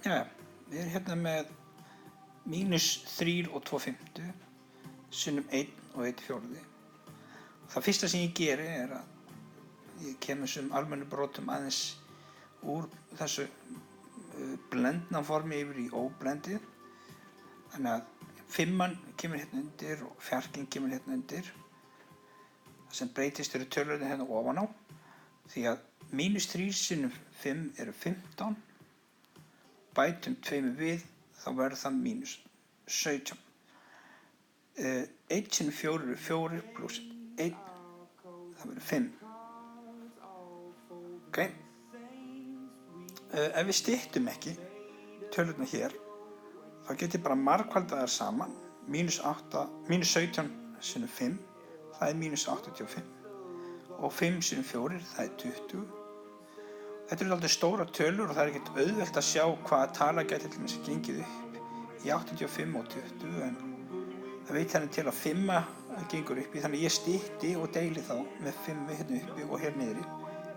Já, við erum hérna með -3 og 2/5 sinnum 1 og 1/4. Það fyrsta sem ég geri að ég kem þessum almennu brotum aðeins úr þessu blendna formi yfir í óblendið. Þannig að 5 kemur hérna undir og fjarkinn kemur hérna undir. Það sem breytist eru tölurnar hérna ofan á. Því að -3 sinnum 5 eru 15. Bætum 2 við, þá verður það -17. 1 sinnum 4 eru 4 pluss 1, það verður 5. Ok. Ef við styttum ekki tölurnar hér, þá get ég bara margfaldað þær saman. -17 sinnum 5, það er -85. Og 5 sinnum 4, það er 20. Þetta eru alltaf stóra tölur og það er ekkert auðvelt að sjá hvaða tala gæti til þess að gengið upp í 85 og 20, en það veit þannig til að 5 gengur upp í, þannig ég stytti og deili þá með 5 hérna uppi og hér niðri.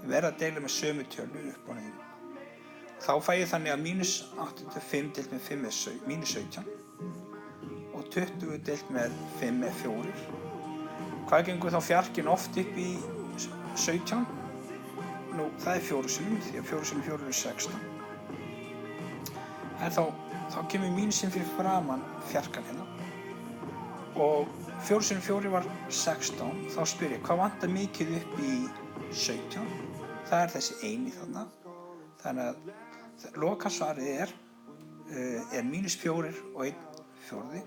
Ég verð að deila með sömu tölu upp og niðri. Þá fæ ég þannig að -85 deilt með 5 er -17 og 20 deilt með 5 er 4. Hvað gengur þá fjarkinn oft upp í 17? Nú, það er 4 sinnum, því að 4 sinnum 4 eru 16. En þá kemur mínusinn fyrir framan fjarkann hérna. Og 4 sinnum 4 var 16, þá spyr ég, hvað vantar mikið upp í 17? Það er þessi eini þarna. Þannig að lokasvarið er -4 og 1/4.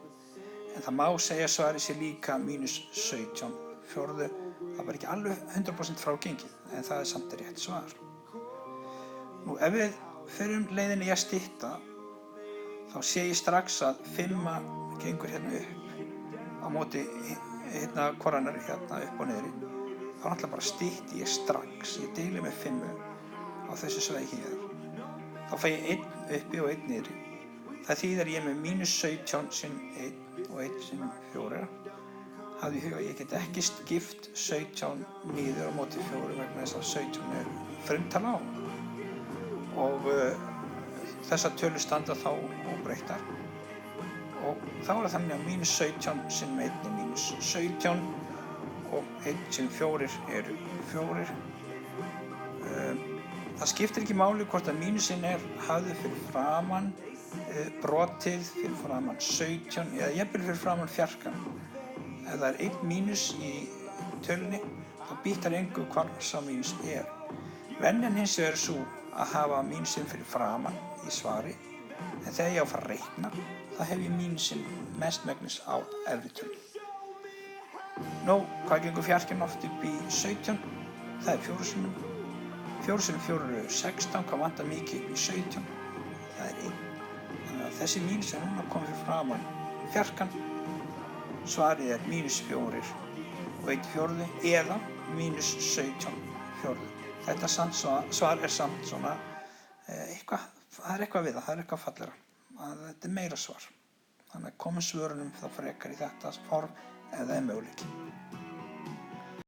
En það má segja svarið sé líka -17/4. Það var ekki alveg 100% frá gengið, en það er samt rétt svar. Nú, ef við förum leiðinni í að stytta, þá sé ég strax að 5 gengur hérna upp á móti hérna hvorannar hérna upp og niðri. Þá náttúrulega bara stytti ég strax. Ég deili með 5 á þessu svæði hér. Þá fæ ég 1 uppi og 1 niðri. Það þýðir ég með -17 sinnum 1 og 1 sinnum 4. Hafðu í huga að ég get ekki skipt 17 niður á móti 4 vegna þess að 17 er frumtala á. Og þessar tölur standa þá óbreyttar. Og þá er það þannig að -17 sinnum 1 er -17 og 1 sinnum 4 eru 4. Það skiptir ekki máli hvort að mínusinn er hafður fyrir framan brotið, fyrir framan 17 eða jafnvel fyrir framan fjarkann. Ef það er 1 mínus í tölunni, þá býttar engu hvar sá mínus er. Venjan hins vegar er svo að hafa mínusinn fyrir framan í svari, en þegar ég á að fara að reikna, þá hef ég mínusinn mestmegnis á efri tölu. Nú, hvað gengur fjarkinn oft upp í 17? Það er 4 sinnum. 4 sinnum 4 eru 16, hvað vantar mikið upp í 17? Það er 1. Þannig að þessi mínus er núna komið fyrir framan fjarkann. Svarið er -4 og 1/4 eða -17/4. Þetta svar er samt svona eitthvað, það er eitthvað við það, það er eitthvað fallegra. Þetta er meira svar. Þannig að komum svörunum þá frekar í þetta form ef það er möguleiki.